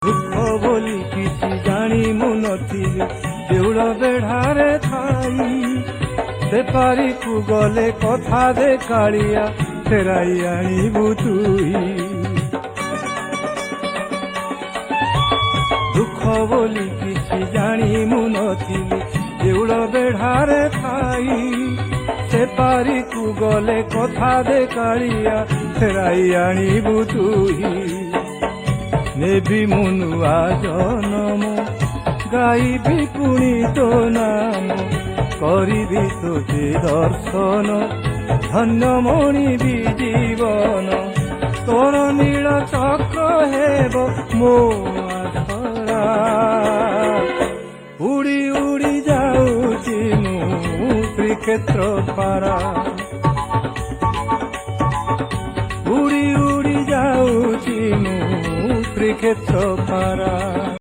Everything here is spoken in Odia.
ଦୁଃଖ ବୋଲି କିଛି ଜାଣି ମୁଁ ନଥିଲି ଦେଉଳ ବେଢ଼ାରେ ଥାଇ ସେପାରିକୁ ଗଲେ କଥା ଦେ କାଳିଆ ଫେରାଇ ଆଣିବୁ ତୁଇ। ଦୁଃଖ ବୋଲି କିଛି ଜାଣି ମୁଁ ନଥିଲି ଦେଉଳ ବେଢ଼ାରେ ଥାଇ ସେପାରିକୁ ଗଲେ କଥା ଦେ କାଳିଆ ଫେରାଇ ଆଣିବୁ ତୁଇ। ନେବି ମୁଁ ନୂଆ ଜନମ ଗାଇବି ପୁଣି ତୋ ନାମ କରିବି ତୋତେ ଦର୍ଶନ ଧନ୍ୟ ମଣିବି ଜୀବନ ତୋର ନୀଳ ଚକ୍ର ହେବ ମୋ ଆଶରା। ଉଡ଼ି ଉଡ଼ି ଯାଉଛି ମୁଁ ଶ୍ରୀକ୍ଷେତ୍ର ପାରା ଉଡ଼ି ଉଡ଼ି ଯାଉଛି ମୁଁ ଶ୍ରୀକ୍ଷେତ୍ର ପାରା।